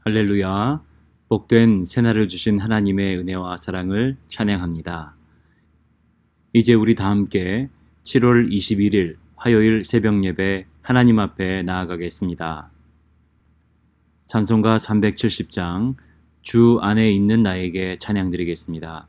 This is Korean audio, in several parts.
할렐루야. 복된 새날을 주신 하나님의 은혜와 사랑을 찬양합니다. 이제 우리 다 함께 7월 21일 화요일 새벽 예배 하나님 앞에 나아가겠습니다. 찬송가 370장 주 안에 있는 나에게 찬양드리겠습니다.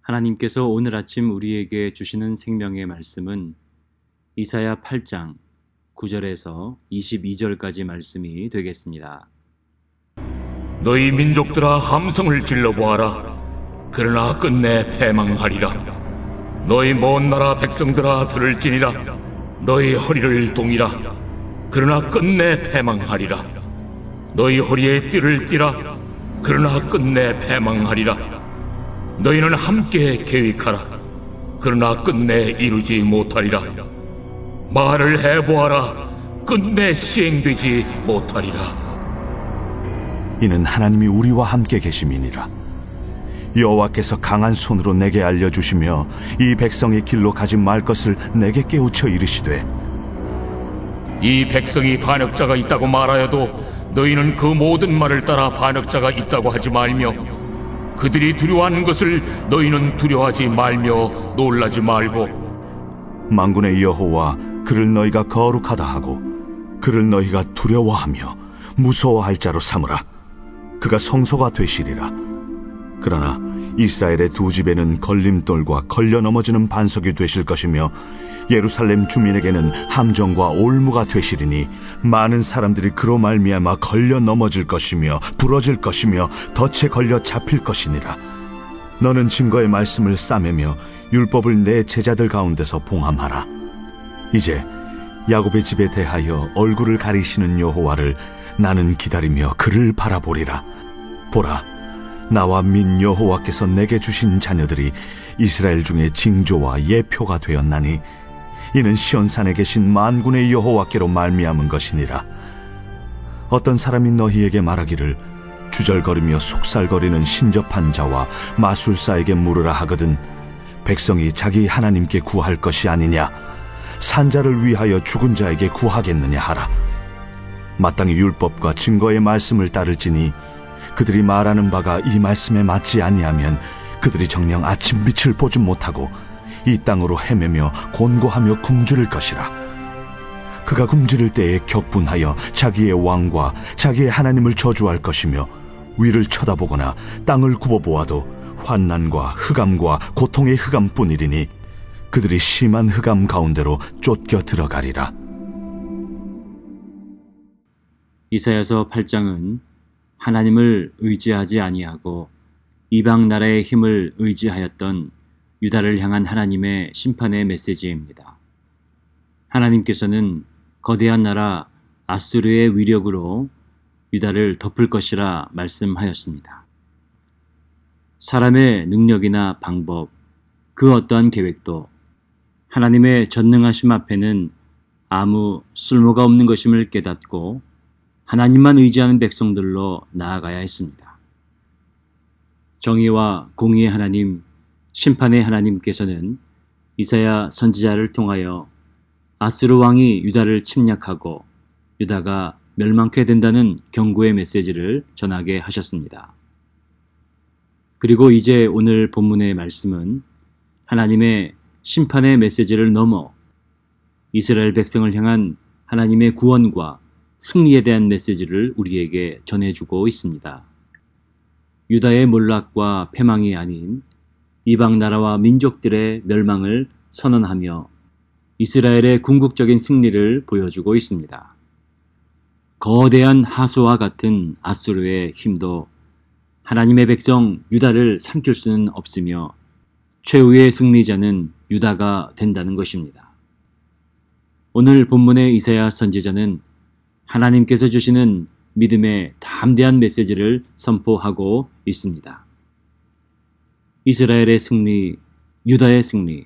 하나님께서 오늘 아침 우리에게 주시는 생명의 말씀은 이사야 8장 9절에서 22절까지 말씀이 되겠습니다. 너희 민족들아 함성을 질러보아라. 그러나 끝내 패망하리라. 너희 먼 나라 백성들아 들을지니라. 너희 허리를 동이라. 그러나 끝내 패망하리라. 너희 허리에 띠를 띠라. 그러나 끝내 패망하리라. 너희는 함께 계획하라. 그러나 끝내 이루지 못하리라. 말을 해보아라. 끝내 시행되지 못하리라. 이는 하나님이 우리와 함께 계심이니라. 여호와께서 강한 손으로 내게 알려주시며 이 백성의 길로 가지 말 것을 내게 깨우쳐 이르시되, 이 백성이 반역자가 있다고 말하여도 너희는 그 모든 말을 따라 반역자가 있다고 하지 말며, 그들이 두려워하는 것을 너희는 두려워하지 말며 놀라지 말고, 만군의 여호와 그를 너희가 거룩하다 하고 그를 너희가 두려워하며 무서워할 자로 삼으라. 그가 성소가 되시리라. 그러나 이스라엘의 두 집에는 걸림돌과 걸려 넘어지는 반석이 되실 것이며 예루살렘 주민에게는 함정과 올무가 되시리니 많은 사람들이 그로 말미암아 걸려 넘어질 것이며 부러질 것이며 덫에 걸려 잡힐 것이니라. 너는 증거의 말씀을 싸매며 율법을 내 제자들 가운데서 봉함하라. 이제 야곱의 집에 대하여 얼굴을 가리시는 여호와를 나는 기다리며 그를 바라보리라. 보라, 나와 민 여호와께서 내게 주신 자녀들이 이스라엘 중에 징조와 예표가 되었나니 이는 시온산에 계신 만군의 여호와께로 말미암은 것이니라. 어떤 사람이 너희에게 말하기를 주절거리며 속살거리는 신접한 자와 마술사에게 물으라 하거든 백성이 자기 하나님께 구할 것이 아니냐, 산자를 위하여 죽은 자에게 구하겠느냐 하라. 마땅히 율법과 증거의 말씀을 따를지니 그들이 말하는 바가 이 말씀에 맞지 아니하면 그들이 정녕 아침 빛을 보지 못하고 이 땅으로 헤매며 곤고하며 굶주릴 것이라. 그가 굶주릴 때에 격분하여 자기의 왕과 자기의 하나님을 저주할 것이며 위를 쳐다보거나 땅을 굽어보아도 환난과 흑암과 고통의 흑암뿐이리니 그들이 심한 흑암 가운데로 쫓겨 들어가리라. 이사야서 8장은 하나님을 의지하지 아니하고 이방 나라의 힘을 의지하였던 유다를 향한 하나님의 심판의 메시지입니다. 하나님께서는 거대한 나라 아수르의 위력으로 유다를 덮을 것이라 말씀하였습니다. 사람의 능력이나 방법, 그 어떠한 계획도 하나님의 전능하심 앞에는 아무 쓸모가 없는 것임을 깨닫고 하나님만 의지하는 백성들로 나아가야 했습니다. 정의와 공의의 하나님, 심판의 하나님께서는 이사야 선지자를 통하여 아수르 왕이 유다를 침략하고 유다가 멸망케 된다는 경고의 메시지를 전하게 하셨습니다. 그리고 이제 오늘 본문의 말씀은 하나님의 심판의 메시지를 넘어 이스라엘 백성을 향한 하나님의 구원과 승리에 대한 메시지를 우리에게 전해주고 있습니다. 유다의 몰락과 패망이 아닌 이방 나라와 민족들의 멸망을 선언하며 이스라엘의 궁극적인 승리를 보여주고 있습니다. 거대한 하수와 같은 아수르의 힘도 하나님의 백성 유다를 삼킬 수는 없으며 최후의 승리자는 유다가 된다는 것입니다. 오늘 본문의 이사야 선지자는 하나님께서 주시는 믿음의 담대한 메시지를 선포하고 있습니다. 이스라엘의 승리, 유다의 승리,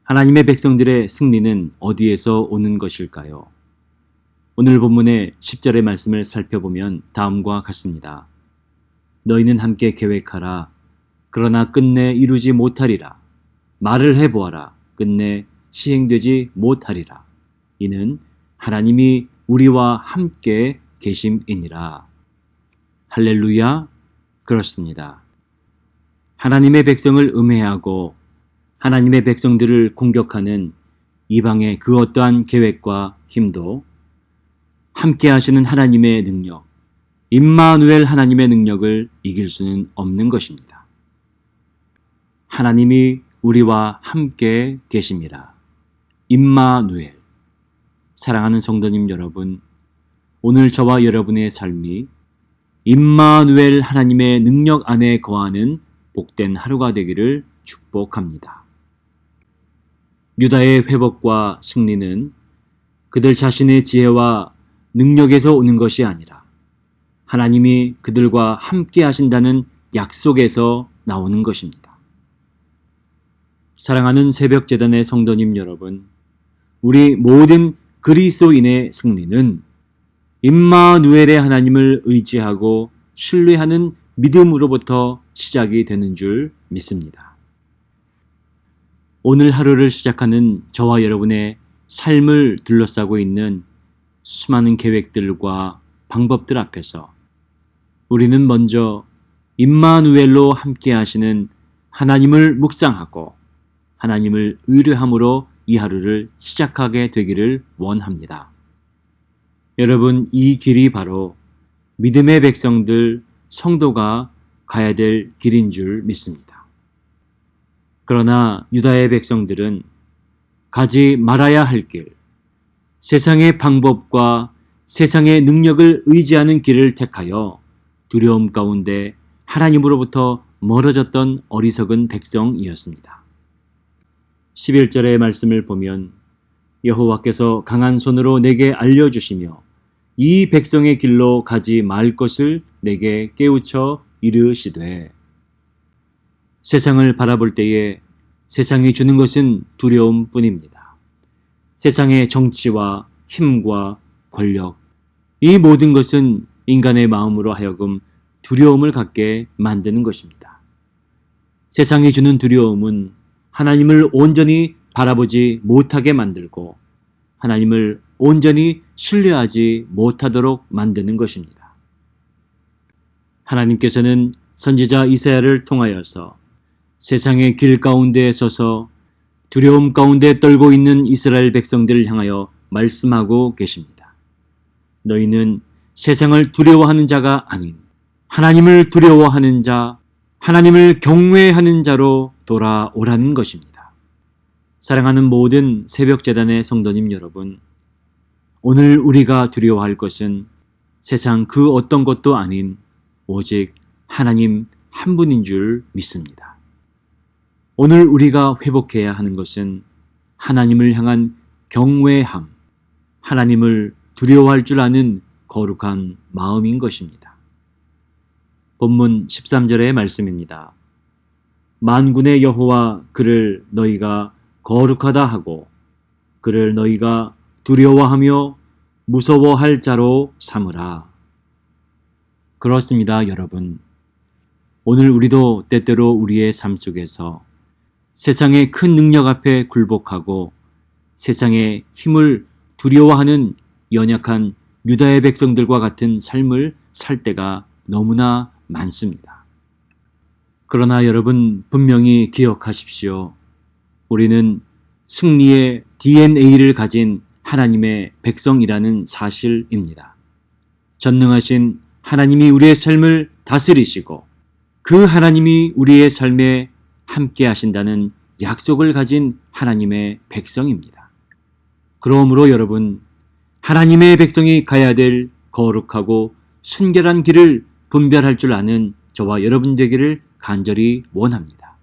하나님의 백성들의 승리는 어디에서 오는 것일까요? 오늘 본문의 10절의 말씀을 살펴보면 다음과 같습니다. 너희는 함께 계획하라. 그러나 끝내 이루지 못하리라. 말을 해보아라. 끝내 시행되지 못하리라. 이는 하나님이 우리와 함께 계심이니라. 할렐루야. 그렇습니다. 하나님의 백성을 음해하고 하나님의 백성들을 공격하는 이방의 그 어떠한 계획과 힘도 함께 하시는 하나님의 능력, 임마누엘 하나님의 능력을 이길 수는 없는 것입니다. 하나님이 우리와 함께 계심이라. 임마누엘. 사랑하는 성도님 여러분, 오늘 저와 여러분의 삶이 임마누엘 하나님의 능력 안에 거하는 복된 하루가 되기를 축복합니다. 유다의 회복과 승리는 그들 자신의 지혜와 능력에서 오는 것이 아니라 하나님이 그들과 함께 하신다는 약속에서 나오는 것입니다. 사랑하는 새벽재단의 성도님 여러분, 우리 모든 그리스도인의 승리는 임마누엘의 하나님을 의지하고 신뢰하는 믿음으로부터 시작이 되는 줄 믿습니다. 오늘 하루를 시작하는 저와 여러분의 삶을 둘러싸고 있는 수많은 계획들과 방법들 앞에서 우리는 먼저 임마누엘로 함께 하시는 하나님을 묵상하고 하나님을 의뢰함으로 이 하루를 시작하게 되기를 원합니다. 여러분, 이 길이 바로 믿음의 백성들, 성도가 가야 될 길인 줄 믿습니다. 그러나 유다의 백성들은 가지 말아야 할 길, 세상의 방법과 세상의 능력을 의지하는 길을 택하여 두려움 가운데 하나님으로부터 멀어졌던 어리석은 백성이었습니다. 11절의 말씀을 보면 여호와께서 강한 손으로 내게 알려주시며 이 백성의 길로 가지 말 것을 내게 깨우쳐 이르시되, 세상을 바라볼 때에 세상이 주는 것은 두려움뿐입니다. 세상의 정치와 힘과 권력, 이 모든 것은 인간의 마음으로 하여금 두려움을 갖게 만드는 것입니다. 세상이 주는 두려움은 하나님을 온전히 바라보지 못하게 만들고 하나님을 온전히 신뢰하지 못하도록 만드는 것입니다. 하나님께서는 선지자 이사야를 통하여서 세상의 길 가운데에 서서 두려움 가운데 떨고 있는 이스라엘 백성들을 향하여 말씀하고 계십니다. 너희는 세상을 두려워하는 자가 아닌 하나님을 두려워하는 자, 하나님을 경외하는 자로 돌아오라는 것입니다. 사랑하는 모든 새벽재단의 성도님 여러분, 오늘 우리가 두려워할 것은 세상 그 어떤 것도 아닌 오직 하나님 한 분인 줄 믿습니다. 오늘 우리가 회복해야 하는 것은 하나님을 향한 경외함, 하나님을 두려워할 줄 아는 거룩한 마음인 것입니다. 본문 13절의 말씀입니다. 만군의 여호와 그를 너희가 거룩하다 하고 그를 너희가 두려워하며 무서워할 자로 삼으라. 그렇습니다, 여러분. 오늘 우리도 때때로 우리의 삶 속에서 세상의 큰 능력 앞에 굴복하고 세상의 힘을 두려워하는 연약한 유다의 백성들과 같은 삶을 살 때가 너무나 많습니다. 그러나 여러분 분명히 기억하십시오. 우리는 승리의 DNA를 가진 하나님의 백성이라는 사실입니다. 전능하신 하나님이 우리의 삶을 다스리시고 그 하나님이 우리의 삶에 함께 하신다는 약속을 가진 하나님의 백성입니다. 그러므로 여러분, 하나님의 백성이 가야 될 거룩하고 순결한 길을 분별할 줄 아는 저와 여러분 되기를 간절히 원합니다.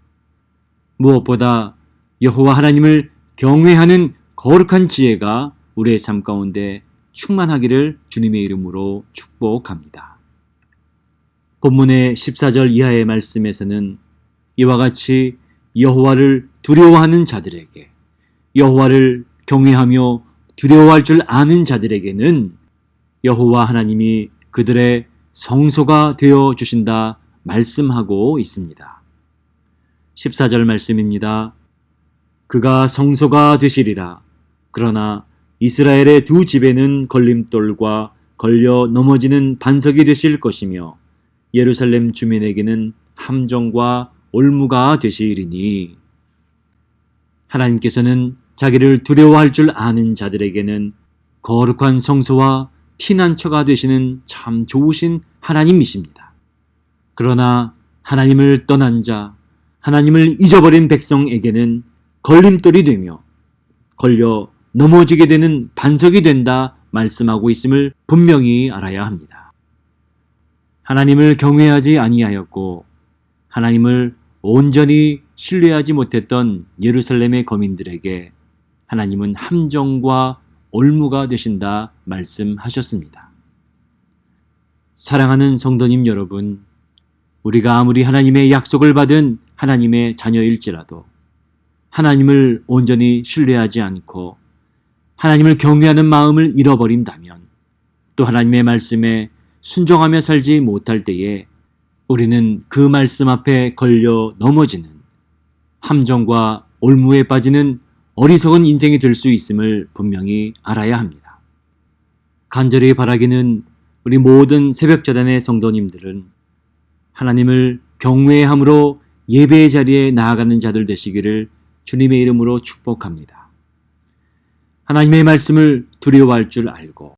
무엇보다 여호와 하나님을 경외하는 거룩한 지혜가 우리의 삶 가운데 충만하기를 주님의 이름으로 축복합니다. 본문의 14절 이하의 말씀에서는 이와 같이 여호와를 두려워하는 자들에게, 여호와를 경외하며 두려워할 줄 아는 자들에게는 여호와 하나님이 그들의 성소가 되어 주신다 말씀하고 있습니다. 14절 말씀입니다. 그가 성소가 되시리라. 그러나 이스라엘의 두 집에는 걸림돌과 걸려 넘어지는 반석이 되실 것이며 예루살렘 주민에게는 함정과 올무가 되시리니. 하나님께서는 자기를 두려워할 줄 아는 자들에게는 거룩한 성소와 피난처가 되시는 참 좋으신 하나님이십니다. 그러나 하나님을 떠난 자, 하나님을 잊어버린 백성에게는 걸림돌이 되며 걸려 넘어지게 되는 반석이 된다 말씀하고 있음을 분명히 알아야 합니다. 하나님을 경외하지 아니하였고 하나님을 온전히 신뢰하지 못했던 예루살렘의 거민들에게 하나님은 함정과 올무가 되신다 말씀하셨습니다. 사랑하는 성도님 여러분, 우리가 아무리 하나님의 약속을 받은 하나님의 자녀일지라도 하나님을 온전히 신뢰하지 않고 하나님을 경외하는 마음을 잃어버린다면, 또 하나님의 말씀에 순종하며 살지 못할 때에 우리는 그 말씀 앞에 걸려 넘어지는 함정과 올무에 빠지는 어리석은 인생이 될 수 있음을 분명히 알아야 합니다. 간절히 바라기는 우리 모든 새벽자단의 성도님들은 하나님을 경외함으로 예배의 자리에 나아가는 자들 되시기를 주님의 이름으로 축복합니다. 하나님의 말씀을 두려워할 줄 알고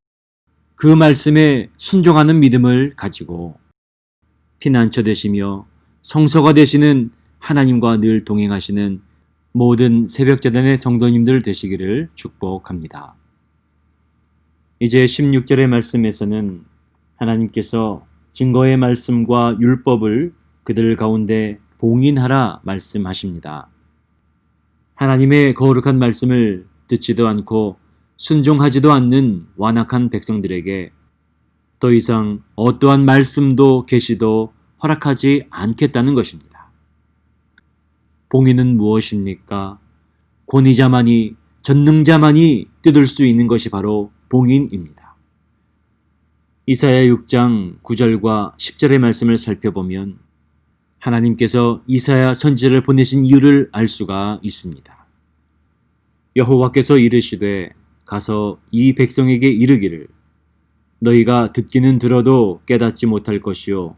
그 말씀에 순종하는 믿음을 가지고 피난처 되시며 성소가 되시는 하나님과 늘 동행하시는 모든 새벽자단의 성도님들 되시기를 축복합니다. 이제 16절의 말씀에서는 하나님께서 증거의 말씀과 율법을 그들 가운데 봉인하라 말씀하십니다. 하나님의 거룩한 말씀을 듣지도 않고 순종하지도 않는 완악한 백성들에게 더 이상 어떠한 말씀도 계시도 허락하지 않겠다는 것입니다. 봉인은 무엇입니까? 권위자만이, 전능자만이 뜯을 수 있는 것이 바로 봉인입니다. 이사야 6장 9절과 10절의 말씀을 살펴보면 하나님께서 이사야 선지자를 보내신 이유를 알 수가 있습니다. 여호와께서 이르시되 가서 이 백성에게 이르기를 너희가 듣기는 들어도 깨닫지 못할 것이요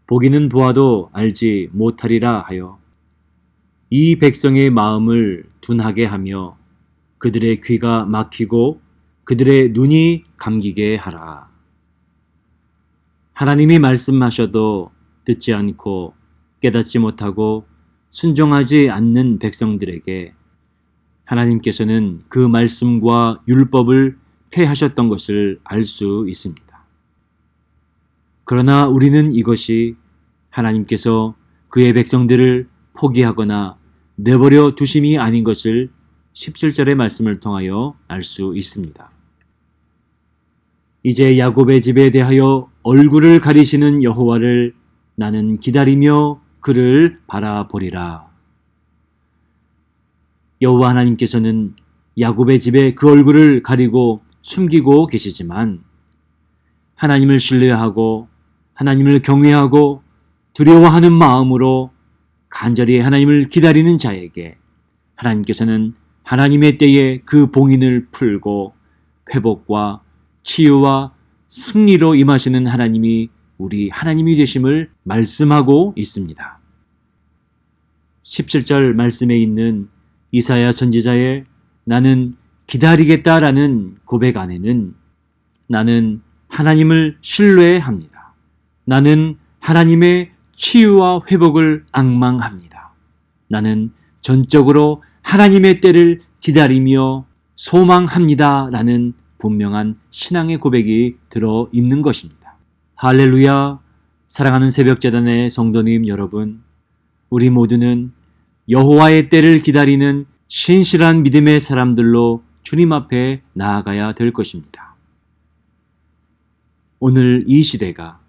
보기는 보아도 알지 못하리라 하여 이 백성의 마음을 둔하게 하며 그들의 귀가 막히고 그들의 눈이 감기게 하라. 하나님이 말씀하셔도 듣지 않고 깨닫지 못하고 순종하지 않는 백성들에게 하나님께서는 그 말씀과 율법을 폐하셨던 것을 알 수 있습니다. 그러나 우리는 이것이 하나님께서 그의 백성들을 포기하거나 내버려 두심이 아닌 것을 17절의 말씀을 통하여 알 수 있습니다. 이제 야곱의 집에 대하여 얼굴을 가리시는 여호와를 나는 기다리며 그를 바라보리라. 여호와 하나님께서는 야곱의 집에 그 얼굴을 가리고 숨기고 계시지만 하나님을 신뢰하고 하나님을 경외하고 두려워하는 마음으로 간절히 하나님을 기다리는 자에게 하나님께서는 하나님의 때에 그 봉인을 풀고 회복과 치유와 승리로 임하시는 하나님이 우리 하나님이 되심을 말씀하고 있습니다. 17절 말씀에 있는 이사야 선지자의 나는 기다리겠다라는 고백 안에는 나는 하나님을 신뢰합니다. 나는 하나님의 치유와 회복을 앙망합니다. 나는 전적으로 하나님의 때를 기다리며 소망합니다. 라는 분명한 신앙의 고백이 들어 있는 것입니다. 할렐루야! 사랑하는 새벽재단의 성도님 여러분, 우리 모두는 여호와의 때를 기다리는 신실한 믿음의 사람들로 주님 앞에 나아가야 될 것입니다. 오늘 이 시대가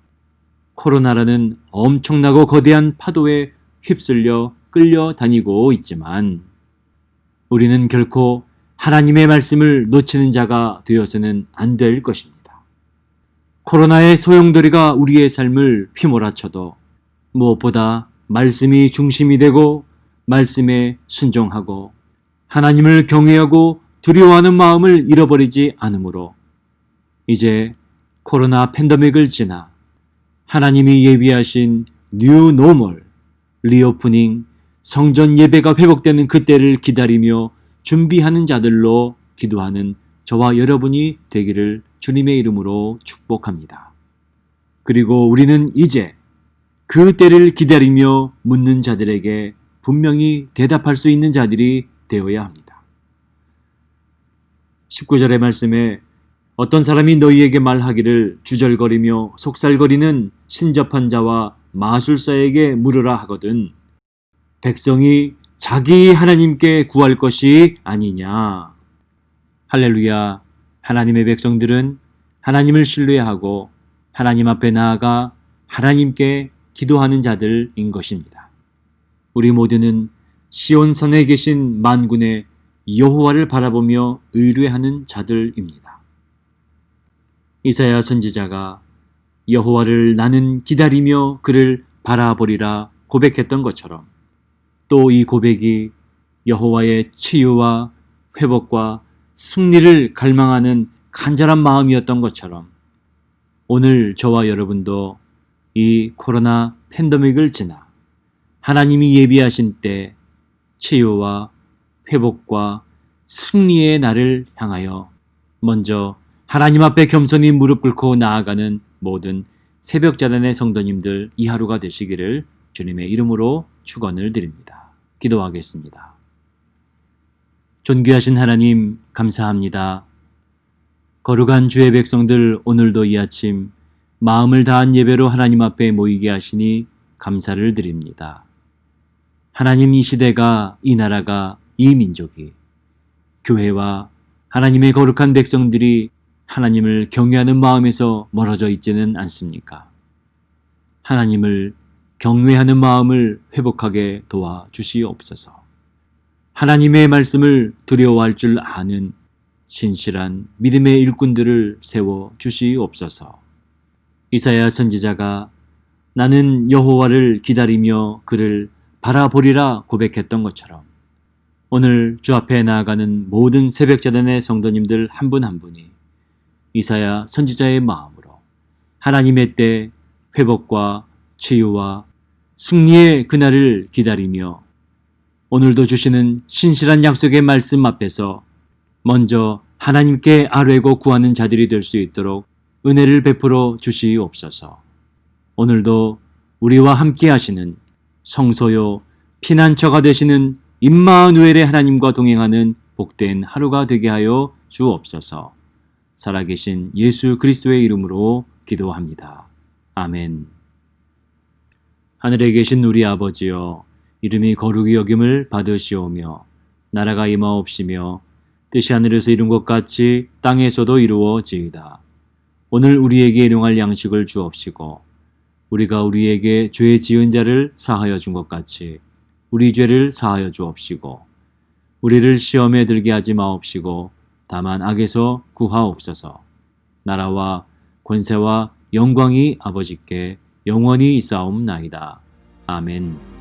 코로나라는 엄청나고 거대한 파도에 휩쓸려 끌려다니고 있지만 우리는 결코 하나님의 말씀을 놓치는 자가 되어서는 안 될 것입니다. 코로나의 소용돌이가 우리의 삶을 휘몰아쳐도 무엇보다 말씀이 중심이 되고 말씀에 순종하고 하나님을 경외하고 두려워하는 마음을 잃어버리지 않으므로 이제 코로나 팬데믹을 지나 하나님이 예비하신 뉴 노멀, 리오프닝, 성전 예배가 회복되는 그때를 기다리며 준비하는 자들로 기도하는 저와 여러분이 되기를 주님의 이름으로 축복합니다. 그리고 우리는 이제 그 때를 기다리며 묻는 자들에게 분명히 대답할 수 있는 자들이 되어야 합니다. 19절의 말씀에 어떤 사람이 너희에게 말하기를 주절거리며 속살거리는 신접한 자와 마술사에게 물으라 하거든 백성이 자기 하나님께 구할 것이 아니냐. 할렐루야. 하나님의 백성들은 하나님을 신뢰하고 하나님 앞에 나아가 하나님께 기도하는 자들인 것입니다. 우리 모두는 시온산에 계신 만군의 여호와를 바라보며 의뢰하는 자들입니다. 이사야 선지자가 여호와를 나는 기다리며 그를 바라보리라 고백했던 것처럼 또 이 고백이 여호와의 치유와 회복과 승리를 갈망하는 간절한 마음이었던 것처럼 오늘 저와 여러분도 이 코로나 팬데믹을 지나 하나님이 예비하신 때 치유와 회복과 승리의 날을 향하여 먼저 하나님 앞에 겸손히 무릎 꿇고 나아가는 모든 새벽자단의 성도님들 이 하루가 되시기를 주님의 이름으로 축원을 드립니다. 기도하겠습니다. 존귀하신 하나님 감사합니다. 거룩한 주의 백성들 오늘도 이 아침 마음을 다한 예배로 하나님 앞에 모이게 하시니 감사를 드립니다. 하나님 이 시대가 이 나라가 이 민족이 교회와 하나님의 거룩한 백성들이 하나님을 경외하는 마음에서 멀어져 있지는 않습니까? 하나님을 경외하는 마음을 회복하게 도와주시옵소서. 하나님의 말씀을 두려워할 줄 아는 신실한 믿음의 일꾼들을 세워주시옵소서. 이사야 선지자가 나는 여호와를 기다리며 그를 바라보리라 고백했던 것처럼 오늘 주 앞에 나아가는 모든 새벽자단의 성도님들 한 분 한 분이 이사야 선지자의 마음으로 하나님의 때 회복과 치유와 승리의 그날을 기다리며 오늘도 주시는 신실한 약속의 말씀 앞에서 먼저 하나님께 아뢰고 구하는 자들이 될 수 있도록 은혜를 베풀어 주시옵소서. 오늘도 우리와 함께 하시는 성소요 피난처가 되시는 임마누엘의 하나님과 동행하는 복된 하루가 되게 하여 주옵소서. 살아계신 예수 그리스도의 이름으로 기도합니다. 아멘. 하늘에 계신 우리 아버지여, 이름이 거룩히 여김을 받으시오며 나라가 임하옵시며 뜻이 하늘에서 이룬 것 같이 땅에서도 이루어지이다. 오늘 우리에게 일용할 양식을 주옵시고 우리가 우리에게 죄 지은 자를 사하여 준 것 같이 우리 죄를 사하여 주옵시고 우리를 시험에 들게 하지 마옵시고 다만 악에서 구하옵소서. 나라와 권세와 영광이 아버지께 영원히 있사옵나이다. 아멘.